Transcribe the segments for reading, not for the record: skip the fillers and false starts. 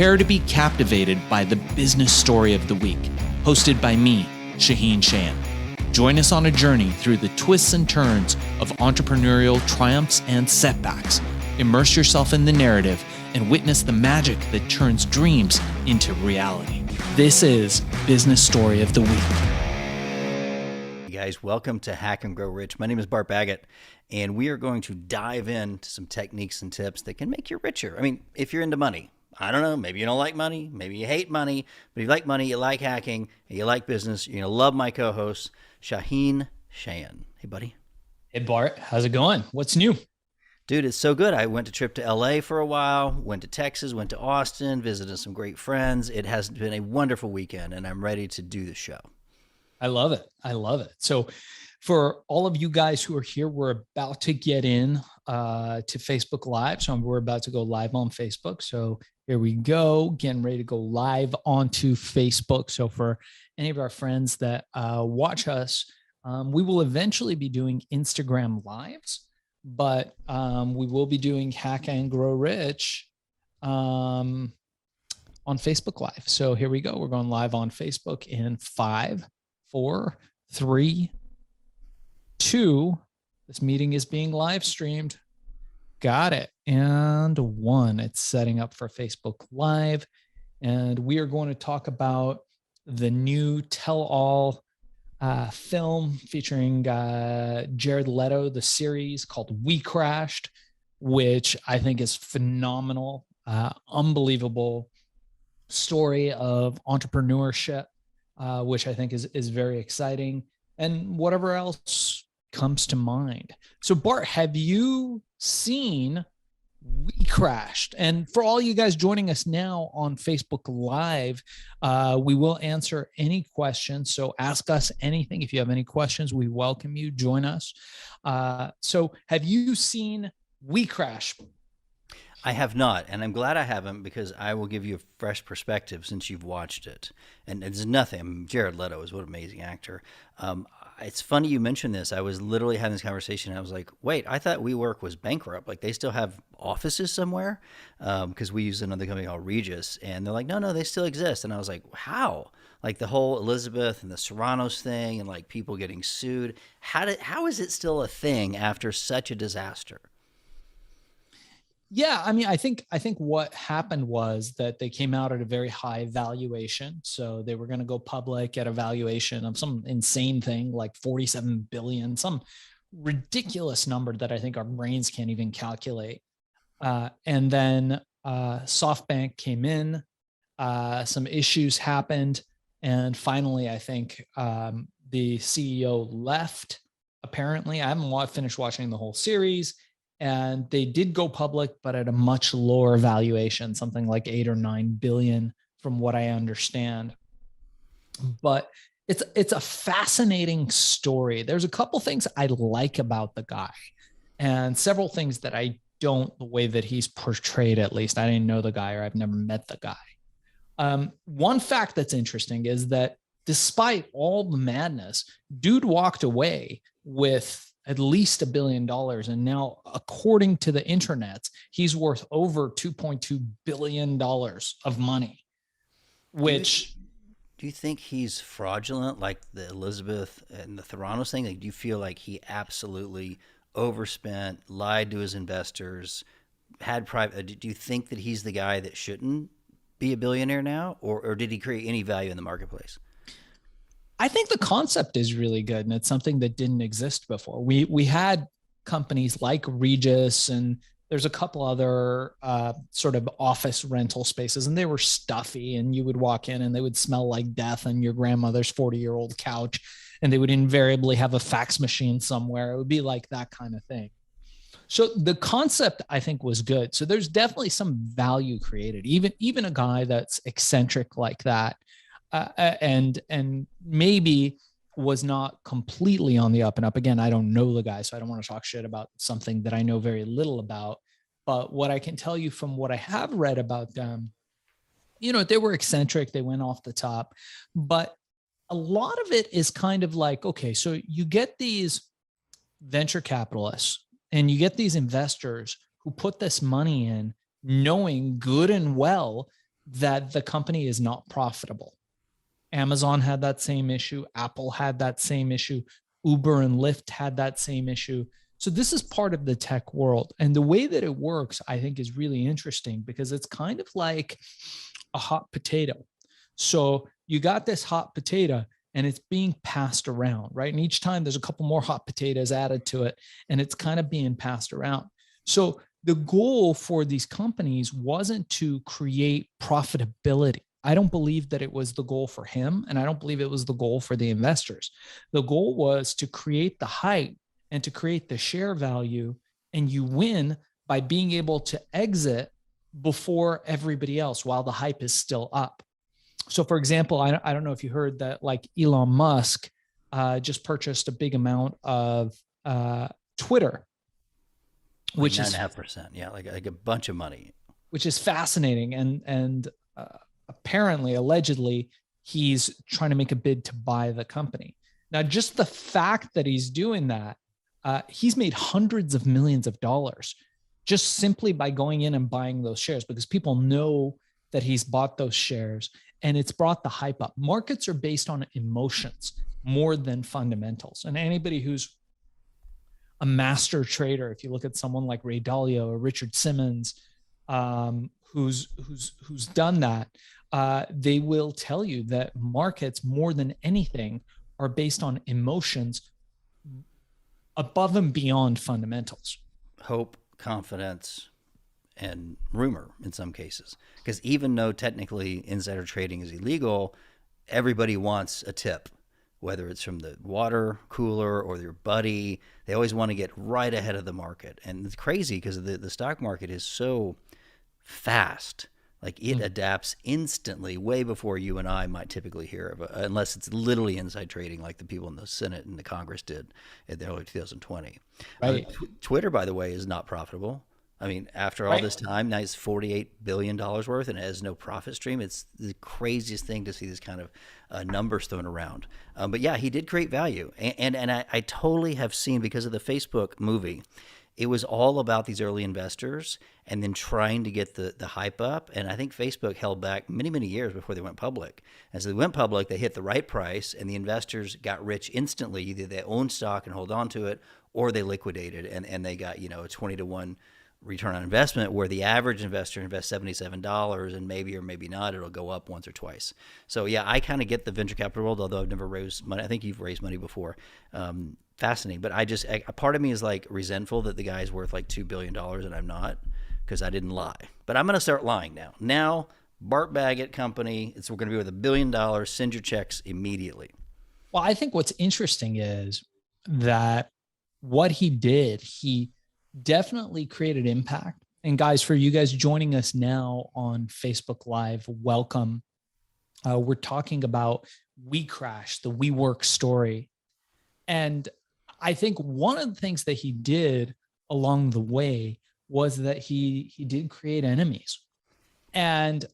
Prepare to be captivated by the business story of the week, hosted by me, Shaahin Shan. Join us on a journey through the twists and turns of entrepreneurial triumphs and setbacks. Immerse yourself in the narrative and witness the magic that turns dreams into reality. This is Business Story of the Week. Hey guys, welcome to Hack and Grow Rich. My name is Bart Baggett, and we are going to dive into some techniques and tips that can make you richer. I mean, if you're into money. I don't know, maybe you don't like money, maybe you hate money, but if you like money, you like hacking, and you like business, you're going to love my co-host, Shaahin Shan. Hey, buddy. Hey, Bart. How's it going? What's new? Dude, it's so good. I went a trip to LA for a while, went to Texas, went to Austin, visited some great friends. It has been a wonderful weekend, and I'm ready to do the show. I love it. I love it. So for all of you guys who are here, we're about to get in to Facebook Live. So we're about to go live on Facebook. So here we go, getting ready to go live onto Facebook. So for any of our friends that watch us, we will eventually be doing Instagram Lives, but we will be doing Hack and Grow Rich on Facebook Live. So here we go. We're going live on Facebook in 5, 4, 3, 2. This meeting is being live streamed. Got it. And 1. It's setting up for Facebook Live. And we are going to talk about the new tell-all film featuring Jared Leto, the series called WeCrashed, which I think is phenomenal, unbelievable story of entrepreneurship, which I think is very exciting, and whatever else comes to mind. So Bart, have you seen WeCrashed? And for all you guys joining us now on Facebook Live, we will answer any questions. So ask us anything. If you have any questions, we welcome you. Join us. So have you seen WeCrashed? I have not, and I'm glad I haven't, because I will give you a fresh perspective since you've watched it. And it's nothing. Jared Leto is what an amazing actor. It's funny you mentioned this. I was literally having this conversation, and I was like, wait, I thought WeWork was bankrupt. Like, they still have offices somewhere? Because we use another company called Regis, and they're like, no, they still exist. And I was like, how? Like, the whole Elizabeth and the Serranos thing and, like, people getting sued. How is it still a thing after such a disaster? Yeah, I mean, I think what happened was that they came out at a very high valuation. So they were going to go public at a valuation of some insane thing like 47 billion, some ridiculous number that I think our brains can't even calculate. And then SoftBank came in, some issues happened, and finally, I think the CEO left. Apparently, I haven't finished watching the whole series. And they did go public, but at a much lower valuation, something like 8 or 9 billion, from what I understand. But it's a fascinating story. There's a couple things I like about the guy, and several things that I don't, the way that he's portrayed, at least. I didn't know the guy, or I've never met the guy. One fact that's interesting is that despite all the madness, dude walked away with at least $1 billion. And now, according to the internet, he's worth over $2.2 billion of money, which... Do you think he's fraudulent, like the Elizabeth and the Theranos thing? Like, do you feel like he absolutely overspent, lied to his investors, had private... Do you think that he's the guy that shouldn't be a billionaire now? Or did he create any value in the marketplace? I think the concept is really good, and it's something that didn't exist before. We had companies like Regis, and there's a couple other sort of office rental spaces, and they were stuffy, and you would walk in and they would smell like death on your grandmother's 40-year-old couch, and they would invariably have a fax machine somewhere. It would be like that kind of thing. So the concept, I think, was good. So there's definitely some value created. Even a guy that's eccentric like that, and maybe was not completely on the up and up. Again, I don't know the guy, so I don't want to talk shit about something that I know very little about. But what I can tell you from what I have read about them, they were eccentric. They went off the top. But a lot of it is kind of like, okay, so you get these venture capitalists and you get these investors who put this money in knowing good and well that the company is not profitable. Amazon had that same issue. Apple had that same issue. Uber and Lyft had that same issue. So this is part of the tech world. And the way that it works, I think, is really interesting because it's kind of like a hot potato. So you got this hot potato and it's being passed around, right? And each time there's a couple more hot potatoes added to it and it's kind of being passed around. So the goal for these companies wasn't to create profitability. I don't believe that it was the goal for him, and I don't believe it was the goal for the investors. The goal was to create the hype and to create the share value, and you win by being able to exit before everybody else while the hype is still up. So, for example, I don't know if you heard that, like Elon Musk just purchased a big amount of Twitter, Like which is 9.5%. Yeah, like a bunch of money. which is fascinating, and apparently, allegedly, he's trying to make a bid to buy the company. Now, just the fact that he's doing that, he's made hundreds of millions of dollars just simply by going in and buying those shares because people know that he's bought those shares and it's brought the hype up. Markets are based on emotions more than fundamentals. And anybody who's a master trader, if you look at someone like Ray Dalio or Richard Simmons, who's done that, they will tell you that markets, more than anything, are based on emotions above and beyond fundamentals. Hope, confidence, and rumor in some cases. Because even though technically insider trading is illegal, everybody wants a tip, whether it's from the water cooler or your buddy. They always want to get right ahead of the market. And it's crazy because the stock market is so fast. Like it adapts instantly, way before you and I might typically hear of it, unless it's literally inside trading, like the people in the Senate and the Congress did in the early 2020. Right. Twitter, by the way, is not profitable. I mean, after all this time, now it's $48 billion worth and it has no profit stream. It's the craziest thing to see this kind of numbers thrown around. But yeah, he did create value. And I totally have seen, because of the Facebook movie, it was all about these early investors and then trying to get the hype up. And I think Facebook held back many, many years before they went public. As they went public, they hit the right price and the investors got rich instantly. Either they owned stock and hold on to it, or they liquidated and they got, a 20-to-1 return on investment, where the average investor invests $77 and maybe or maybe not, it'll go up once or twice. So yeah, I kind of get the venture capital world, although I've never raised money. I think you've raised money before. Fascinating. But a part of me is like resentful that the guy's worth like $2 billion and I'm not, because I didn't lie. But I'm going to start lying now. Now, Bart Baggett Company, we're going to be worth $1 billion. Send your checks immediately. Well, I think what's interesting is that what he did, he definitely created impact. And guys, for you guys joining us now on Facebook Live, welcome. We're talking about WeCrashed, the WeWork story. And I think one of the things that he did along the way was that he did create enemies. And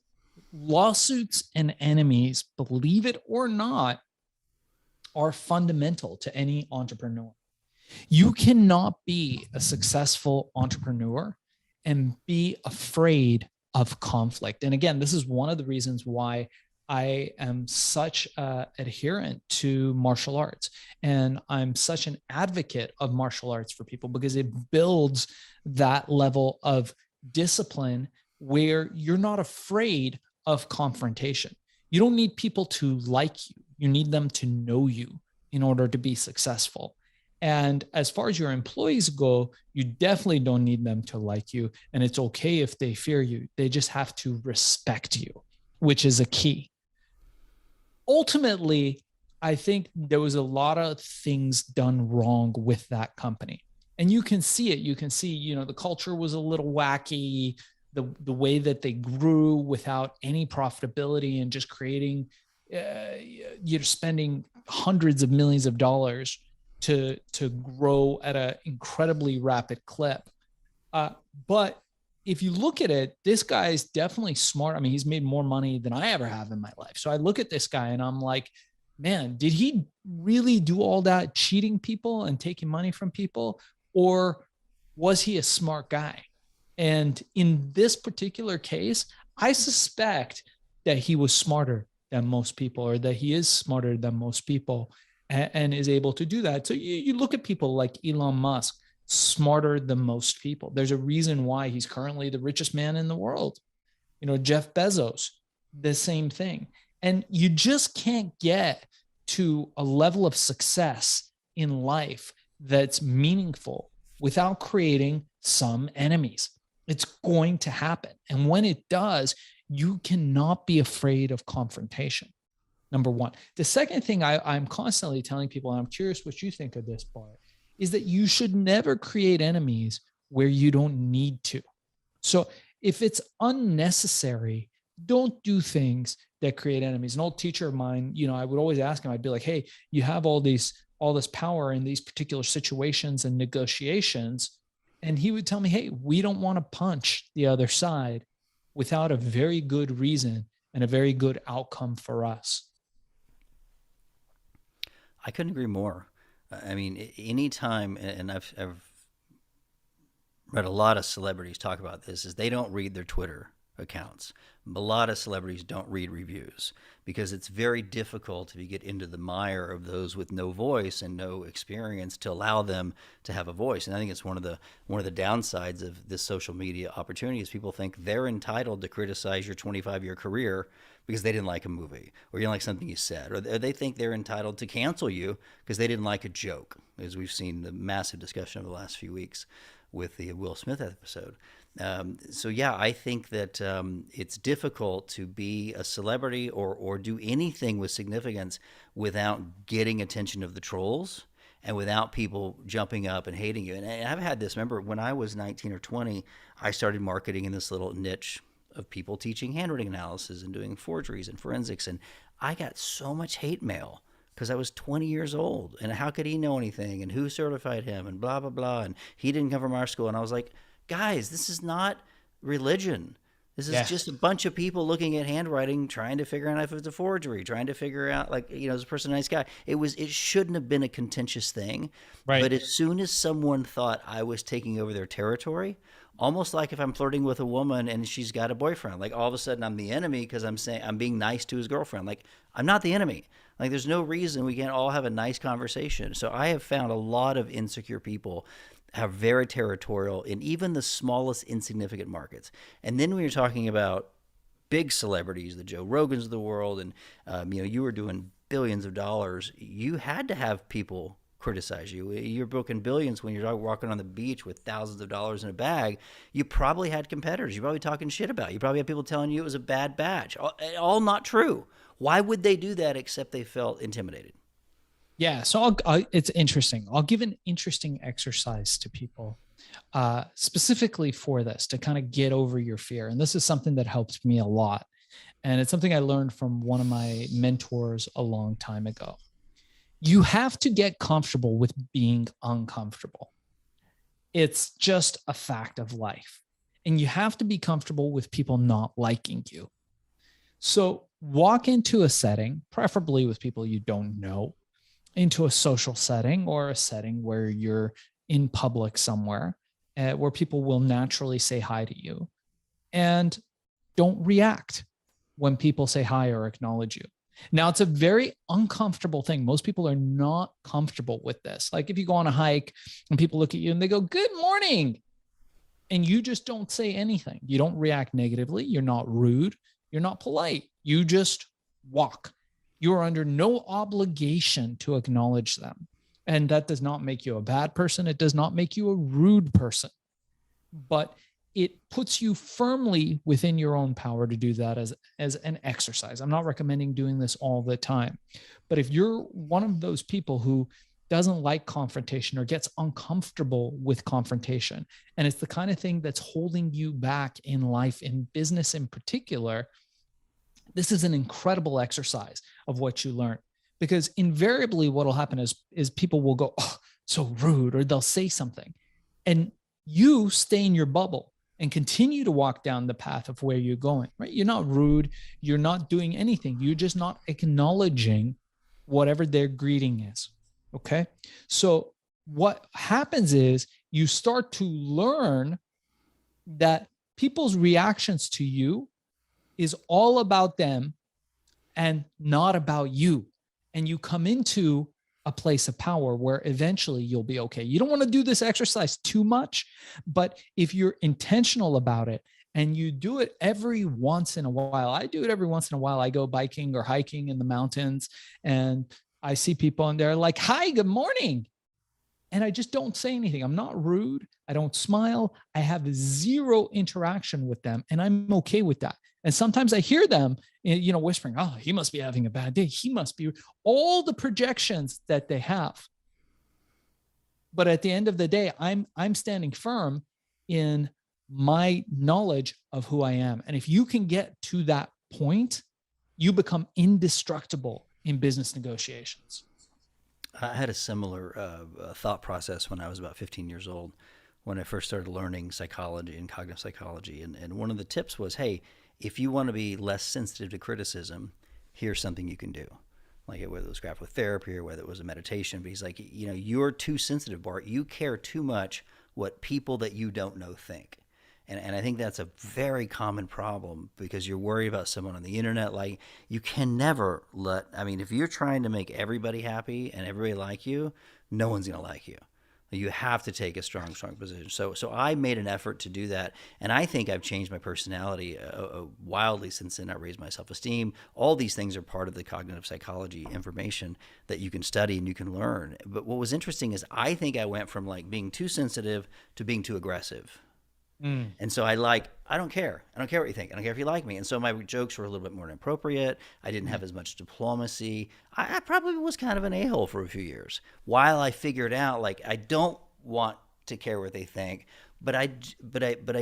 lawsuits and enemies, believe it or not, are fundamental to any entrepreneur. You cannot be a successful entrepreneur and be afraid of conflict. And again, this is one of the reasons why I am such an adherent to martial arts. And I'm such an advocate of martial arts for people, because it builds that level of discipline where you're not afraid of confrontation. You don't need people to like you. You need them to know you in order to be successful. And as far as your employees go, you definitely don't need them to like you. And it's okay if they fear you. They just have to respect you, which is a key. Ultimately, I think there was a lot of things done wrong with that company. And you can see it. You can see, the culture was a little wacky, the way that they grew without any profitability and just creating, you're spending hundreds of millions of dollars to grow at an incredibly rapid clip. But if you look at it, this guy is definitely smart. I mean, he's made more money than I ever have in my life. So I look at this guy and I'm like, man, did he really do all that cheating people and taking money from people? Or was he a smart guy? And in this particular case, I suspect that he was smarter than most people, or that he is smarter than most people, and is able to do that. So you look at people like Elon Musk, smarter than most people. There's a reason why he's currently the richest man in the world. Jeff Bezos, the same thing. And you just can't get to a level of success in life that's meaningful without creating some enemies. It's going to happen. And when it does, you cannot be afraid of confrontation. Number one. The second thing I'm constantly telling people, and I'm curious what you think of this, Bart, is that you should never create enemies where you don't need to. So if it's unnecessary, don't do things that create enemies. An old teacher of mine, I would always ask him, I'd be like, hey, you have all this power in these particular situations and negotiations. And he would tell me, hey, we don't want to punch the other side without a very good reason and a very good outcome for us. I couldn't agree more. I mean, anytime, and I've read a lot of celebrities talk about this, is they don't read their Twitter accounts. A lot of celebrities don't read reviews because it's very difficult if you get into the mire of those with no voice and no experience to allow them to have a voice. And I think it's one of the downsides of this social media opportunity is people think they're entitled to criticize your 25-year career because they didn't like a movie or you didn't like something you said, or they think they're entitled to cancel you because they didn't like a joke, as we've seen the massive discussion over the last few weeks with the Will Smith episode. So yeah, I think that it's difficult to be a celebrity or do anything with significance without getting attention of the trolls and without people jumping up and hating you. And I've had this, remember when I was 19 or 20, I started marketing in this little niche of people teaching handwriting analysis and doing forgeries and forensics. And I got so much hate mail because I was 20 years old. And how could he know anything? And who certified him? And blah, blah, blah. And he didn't come from our school. And I was like, guys, this is not religion. This is just a bunch of people looking at handwriting, trying to figure out if it's a forgery, trying to figure out, like, is this person a nice guy? It shouldn't have been a contentious thing. Right. But as soon as someone thought I was taking over their territory, almost like if I'm flirting with a woman and she's got a boyfriend, like all of a sudden I'm the enemy because I'm saying I'm being nice to his girlfriend. Like, I'm not the enemy. Like, there's no reason we can't all have a nice conversation. So I have found a lot of insecure people are very territorial in even the smallest insignificant markets. And then when you're talking about big celebrities, the Joe Rogans of the world, and you were doing billions of dollars, you had to have people criticize you. You're booking billions when you're walking on the beach with thousands of dollars in a bag. You probably had competitors. You're probably talking shit about you. You probably had people telling you it was a bad batch. All not true. Why would they do that except they felt intimidated? Yeah, so it's interesting. I'll give an interesting exercise to people specifically for this to kind of get over your fear. And this is something that helped me a lot. And it's something I learned from one of my mentors a long time ago. You have to get comfortable with being uncomfortable. It's just a fact of life. And you have to be comfortable with people not liking you. So walk into a setting, preferably with people you don't know, into a social setting or a setting where you're in public somewhere, where people will naturally say hi to you, and don't react when people say hi or acknowledge you. Now, it's a very uncomfortable thing. Most people are not comfortable with this. Like if you go on a hike and people look at you and they go, "Good morning," and you just don't say anything. You don't react negatively. You're not rude. You're not polite. You just walk. You are under no obligation to acknowledge them. And that does not make you a bad person. It does not make you a rude person. But it puts you firmly within your own power to do that as an exercise. I'm not recommending doing this all the time. But if you're one of those people who doesn't like confrontation or gets uncomfortable with confrontation, and it's the kind of thing that's holding you back in life, in business in particular, this is an incredible exercise of what you learn, because invariably what will happen is people will go, "Oh, so rude," or they'll say something, and you stay in your bubble and continue to walk down the path of where you're going, right? You're not rude. You're not doing anything. You're just not acknowledging whatever their greeting is. Okay. So what happens is you start to learn that people's reactions to you is all about them and not about you. And you come into a place of power where eventually you'll be okay. You don't want to do this exercise too much, but if you're intentional about it and you do it every once in a while, I do it every once in a while. I go biking or hiking in the mountains and I see people and they're like, hi, good morning. And I just don't say anything. I'm not rude. I don't smile. I have zero interaction with them. And I'm okay with that. And sometimes I hear them, whispering, oh, he must be having a bad day. He must be all the projections that they have. But at the end of the day, I'm standing firm in my knowledge of who I am. And if you can get to that point, you become indestructible in business negotiations. I had a similar thought process when I was about 15 years old, when I first started learning psychology and cognitive psychology. And one of the tips was, hey, if you want to be less sensitive to criticism, here's something you can do. Like whether it was graphical therapy or whether it was a meditation. But he's like, you're too sensitive, Bart. You care too much what people that you don't know think. And I think that's a very common problem because you're worried about someone on the internet. Like you can never if you're trying to make everybody happy and everybody like you, no one's going to like you. You have to take a strong position. So I made an effort to do that. And I think I've changed my personality wildly since then. I raised my self-esteem. All these things are part of the cognitive psychology information that you can study and you can learn. But what was interesting is I think I went from like being too sensitive to being too aggressive. And so I don't care. I don't care what you think. I don't care if you like me. And so my jokes were a little bit more inappropriate. I didn't have as much diplomacy. I probably was kind of an a-hole for a few years while I figured out like I don't want to care what they think, but I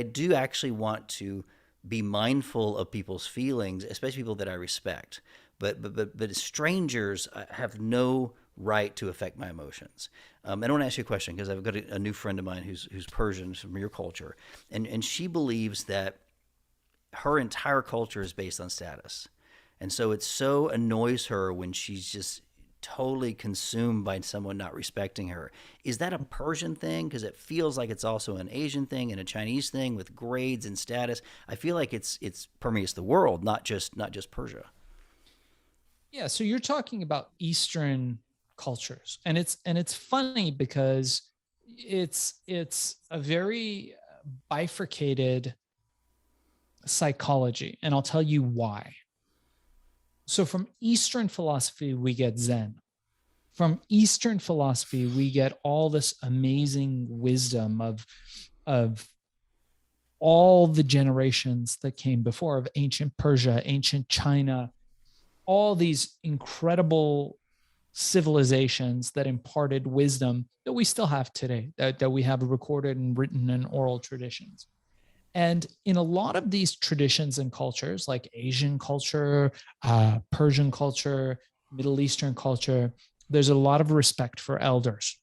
do actually want to be mindful of people's feelings, especially people that I respect. But strangers have no right to affect my emotions. I want to ask you a question because I've got a new friend of mine who's Persian from your culture, and she believes that her entire culture is based on status, and so it so annoys her when she's just totally consumed by someone not respecting her. Is that a Persian thing? Because it feels like it's also an Asian thing and a Chinese thing with grades and status. I feel like it's permeates the world, not just Persia. Yeah, so you're talking about Eastern cultures, and it's funny because it's a very bifurcated psychology, and I'll tell you why. So from Eastern philosophy, we get Zen. From Eastern philosophy, we get all this amazing wisdom of all the generations that came before, of ancient Persia, ancient China, all these incredible civilizations that imparted wisdom that we still have today, that we have recorded and written in oral traditions. And in a lot of these traditions and cultures, like Asian culture, Persian culture, Middle Eastern culture, there's a lot of respect for elders.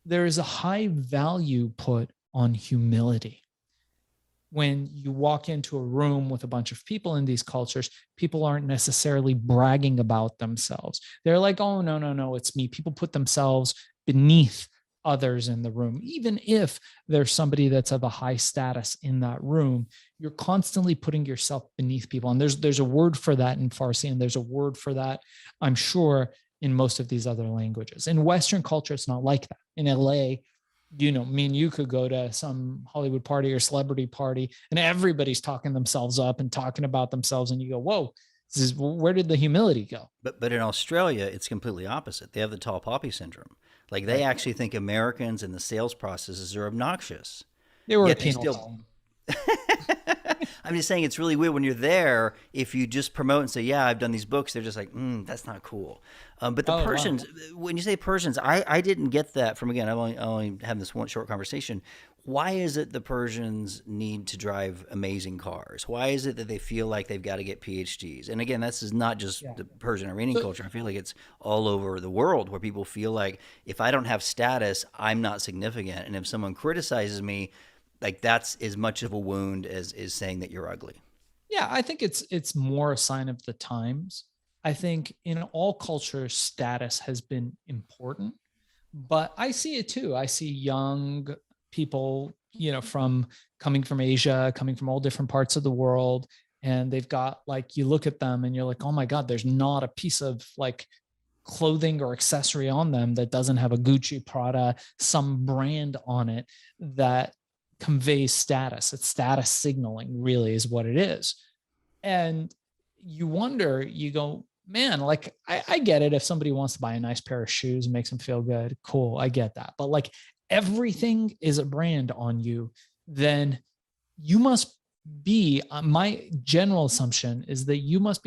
There is a high value put on humility. When you walk into a room with a bunch of people in these cultures, people aren't necessarily bragging about themselves. They're like, oh, no, it's me. People put themselves beneath others in the room. Even if there's somebody that's of a high status in that room, you're constantly putting yourself beneath people. And there's a word for that in Farsi, and there's a word for that, I'm sure, in most of these other languages. In Western culture, it's not like that. In LA, me and you could go to some Hollywood party or celebrity party and everybody's talking themselves up and talking about themselves. And you go, whoa, where did the humility go? But in Australia, it's completely opposite. They have the tall poppy syndrome. Like they actually think Americans and the sales processes are obnoxious. They were Yet a penal colony. I'm just saying it's really weird when you're there. If you just promote and say, yeah, I've done these books, they're just like, that's not cool. But the Persians, when you say Persians, I didn't get that from, again, I'm only having this one short conversation. Why is it the Persians need to drive amazing cars? Why is it that they feel like they've got to get PhDs? And again, this is not just the Persian Iranian culture. I feel like it's all over the world where people feel like if I don't have status, I'm not significant. And if someone criticizes me, like that's as much of a wound as is saying that you're ugly. Yeah, I think it's more a sign of the times. I think in all cultures, status has been important, but I see it too. I see young people, from coming from Asia, coming from all different parts of the world, and they've got like, you look at them and you're like, oh my God, there's not a piece of like clothing or accessory on them that doesn't have a Gucci, Prada, some brand on it that conveys status. It's status signaling, really, is what it is. And you wonder, you go, man, like I get it. If somebody wants to buy a nice pair of shoes and makes them feel good, cool, I get that. But like everything is a brand on you, then you must be, my general assumption is that you must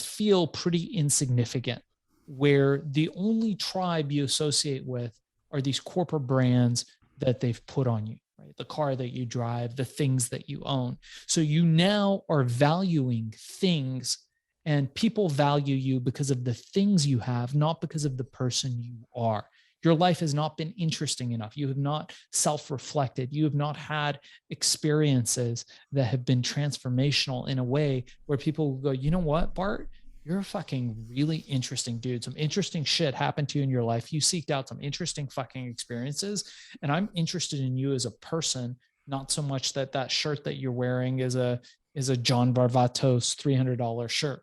feel pretty insignificant, where the only tribe you associate with are these corporate brands that they've put on you, right? The car that you drive, the things that you own. So you now are valuing things, and people value you because of the things you have, not because of the person you are. Your life has not been interesting enough. You have not self-reflected. You have not had experiences that have been transformational in a way where people will go, you know what, Bart? You're a fucking really interesting dude. Some interesting shit happened to you in your life. You seeked out some interesting fucking experiences. And I'm interested in you as a person, not so much that that shirt that you're wearing is a John Varvatos $300 shirt.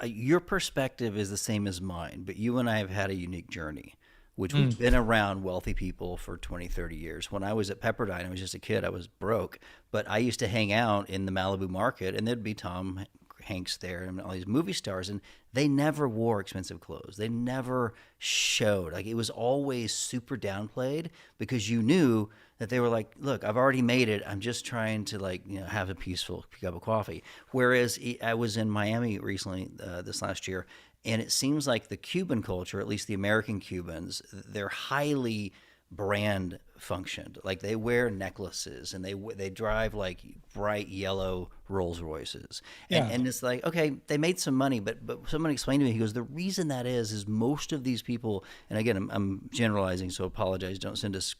Your perspective is the same as mine, but you and I have had a unique journey, which we've Mm. been around wealthy people for 20, 30 years. When I was at Pepperdine, I was just a kid. I was broke, but I used to hang out in the Malibu market, and there'd be Tom Hanks there and all these movie stars, and they never wore expensive clothes. They never showed. Like, it was always super downplayed because you knew that they were like, look, I've already made it. I'm just trying to, like, have a peaceful cup of coffee. Whereas I was in Miami recently, this last year, and it seems like the Cuban culture, at least the American Cubans, they're highly brand functioned. Like, they wear necklaces and they drive like bright yellow Rolls Royces. And Yeah. and it's like, okay, they made some money, but someone explained to me, he goes, the reason that is most of these people, and again, I'm generalizing, so apologize, don't send us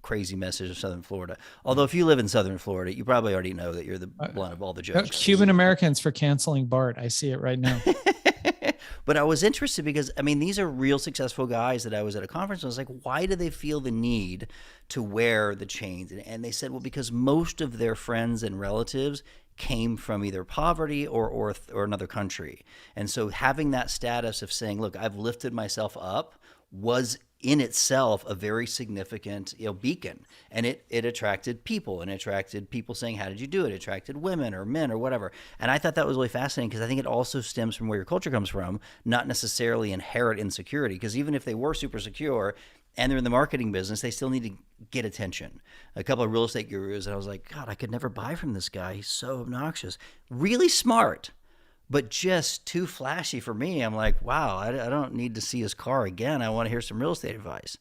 crazy message of Southern Florida. Although if you live in Southern Florida, you probably already know that you're the blunt of all the jokes. Cuban Americans for canceling Bart. I see it right now. But I was interested because, I mean, these are real successful guys that I was at a conference. And I was like, why do they feel the need to wear the chains? And they said, well, because most of their friends and relatives came from either poverty or another country. And so having that status of saying, look, I've lifted myself up was in itself a very significant, beacon, and it attracted people, and it attracted people saying, how did you do it? It attracted women or men or whatever. And I thought that was really fascinating because I think it also stems from where your culture comes from, not necessarily inherent insecurity, because even if they were super secure and they're in the marketing business, they still need to get attention. A couple of real estate gurus, and I was like, God, I could never buy from this guy. He's so obnoxious. Really smart, but just too flashy for me. I'm like, wow, I don't need to see his car again. I want to hear some real estate advice.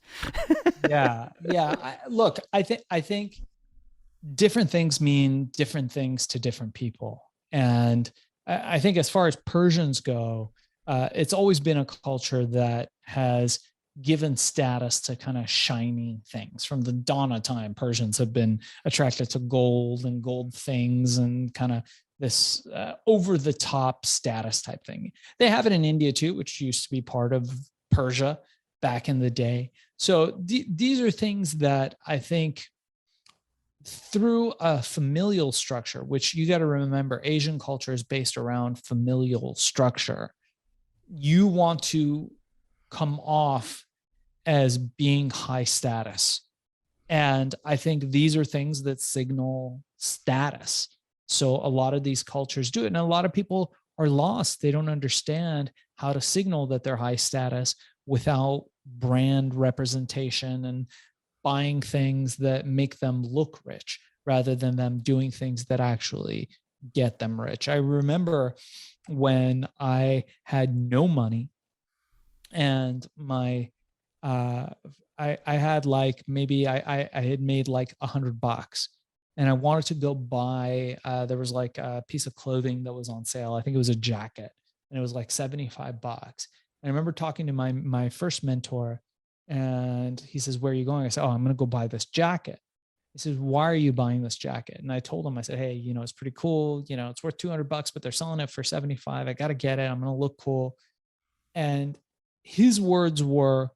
Yeah. Yeah. Look, I think different things mean different things to different people. And I think as far as Persians go, it's always been a culture that has given status to kind of shiny things. From the dawn of time, Persians have been attracted to gold and gold things and kind of this over the top status type thing. They have it in India too, which used to be part of Persia back in the day. So these are things that I think through a familial structure, which you got to remember, Asian culture is based around familial structure. You want to come off as being high status. And I think these are things that signal status. So a lot of these cultures do it. And a lot of people are lost. They don't understand how to signal that they're high status without brand representation and buying things that make them look rich rather than them doing things that actually get them rich. I remember when I had no money and my I had like maybe I had made like $100 and I wanted to go buy there was like a piece of clothing that was on sale. I think it was a jacket and it was like $75. And I remember talking to my first mentor and he says, where are you going? I said, oh, I'm going to go buy this jacket. He says, why are you buying this jacket? And I told him, I said, hey, it's pretty cool. It's worth $200, but they're selling it for 75. I got to get it. I'm going to look cool. And his words were,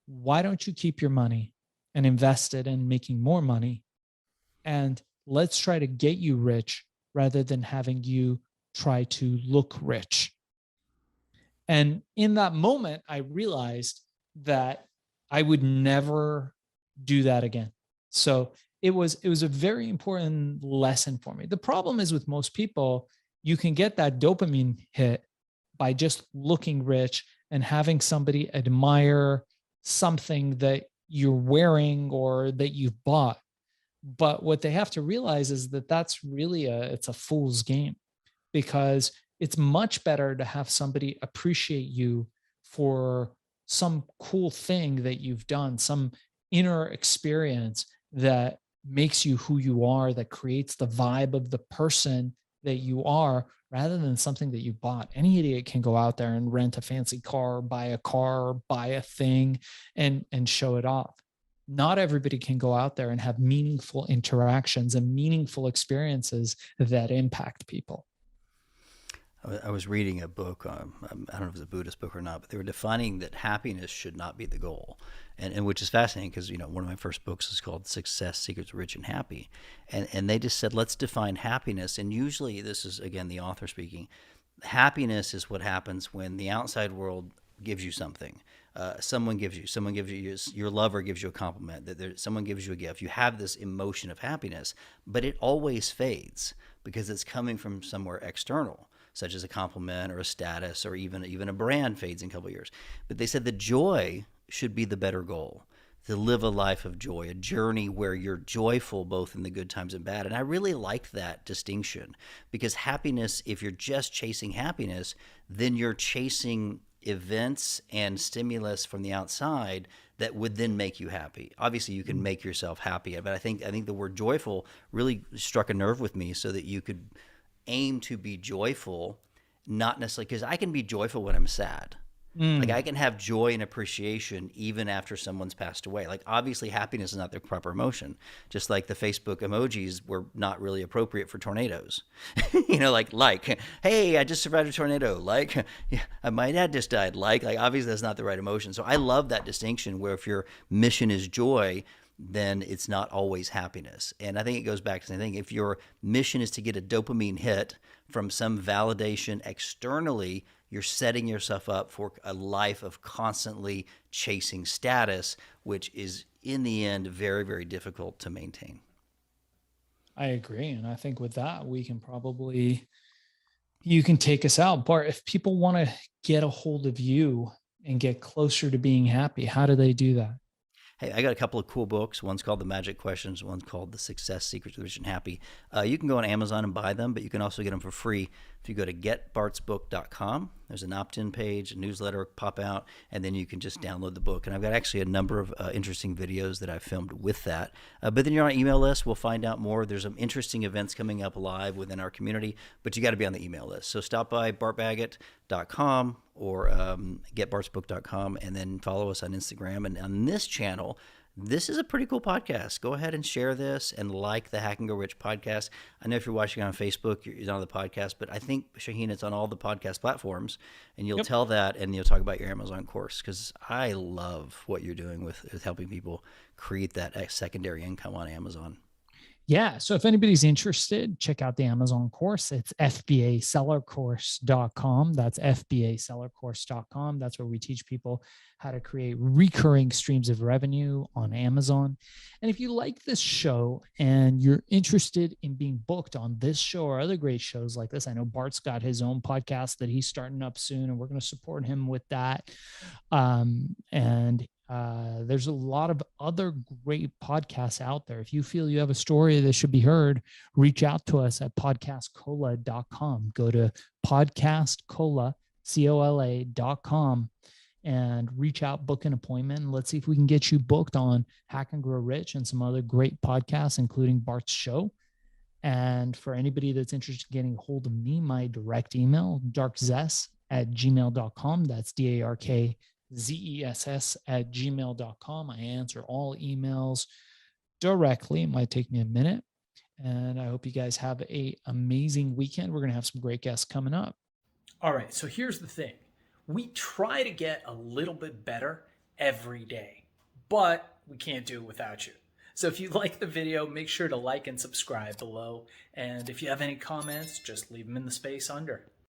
why don't you keep your money and invest it in making more money? And Let's try to get you rich rather than having you try to look rich. And in that moment, I realized that I would never do that again. So it was a very important lesson for me. The problem is with most people, you can get that dopamine hit by just looking rich and having somebody admire something that you're wearing or that you've bought. But what they have to realize is that that's really it's a fool's game, because it's much better to have somebody appreciate you for some cool thing that you've done, some inner experience that makes you who you are, that creates the vibe of the person that you are, rather than something that you bought. Any idiot can go out there and rent a fancy car, buy a thing, and show it off. Not everybody can go out there and have meaningful interactions and meaningful experiences that impact people. I was reading a book. I don't know if it's a Buddhist book or not, but they were defining that happiness should not be the goal, and which is fascinating because one of my first books is called "Success: Secrets of Rich and Happy," and they just said let's define happiness. And usually, this is again the author speaking. Happiness is what happens when the outside world gives you something. Someone gives you, your lover gives you a compliment, someone gives you a gift. You have this emotion of happiness, but it always fades because it's coming from somewhere external, such as a compliment or a status or even a brand fades in a couple of years. But they said the joy should be the better goal, to live a life of joy, a journey where you're joyful both in the good times and bad. And I really liked that distinction, because happiness, if you're just chasing happiness, then you're chasing events and stimulus from the outside that would then make you happy. Obviously, you can make yourself happy, but I think the word joyful really struck a nerve with me, so that you could aim to be joyful, not necessarily, because I can be joyful when I'm sad. Like I can have joy and appreciation even after someone's passed away. Like obviously happiness is not the proper emotion. Just like the Facebook emojis were not really appropriate for tornadoes. like, hey, I just survived a tornado. Like, yeah, my dad just died. Like obviously that's not the right emotion. So I love that distinction where if your mission is joy, then it's not always happiness. And I think it goes back to the thing. If your mission is to get a dopamine hit from some validation externally, you're setting yourself up for a life of constantly chasing status, which is in the end very, very difficult to maintain. I agree. And I think with that, you can take us out. Bart, if people want to get a hold of you and get closer to being happy, how do they do that? Hey, I got a couple of cool books. One's called The Magic Questions. One's called The Success Secrets of Rich and Happy. You can go on Amazon and buy them, but you can also get them for free if you go to getbartsbook.com. There's an opt-in page, a newsletter pop out, and then you can just download the book. And I've got actually a number of interesting videos that I've filmed with that. But then you're on our email list. We'll find out more. There's some interesting events coming up live within our community, but you got to be on the email list. So stop by bartbaggett.com or getbartsbook.com, and then follow us on Instagram. And on this channel, this is a pretty cool podcast. Go ahead and share this and like the Hack and Go Rich podcast. I know if you're watching on Facebook, you're on the podcast, but I think, Shaahin, it's on all the podcast platforms, and you'll tell that, and you'll talk about your Amazon course, because I love what you're doing with helping people create that secondary income on Amazon. Yeah. So if anybody's interested, check out the Amazon course. It's fbasellercourse.com. That's fbasellercourse.com. That's where we teach people how to create recurring streams of revenue on Amazon. And if you like this show and you're interested in being booked on this show or other great shows like this, I know Bart's got his own podcast that he's starting up soon, and we're going to support him with that. There's a lot of other great podcasts out there. If you feel you have a story that should be heard, reach out to us at podcastcola.com. Go to podcastcola.com and reach out, book an appointment, and let's see if we can get you booked on Hack and Grow Rich and some other great podcasts, including Bart's show. And for anybody that's interested in getting a hold of me, my direct email, darkzess@gmail.com. That's DARKZESS@gmail.com. I answer all emails directly. It might take me a minute. And I hope you guys have an amazing weekend. We're going to have some great guests coming up. All right, so here's the thing. We try to get a little bit better every day, but we can't do it without you. So if you like the video, make sure to like and subscribe below. And if you have any comments, just leave them in the space under.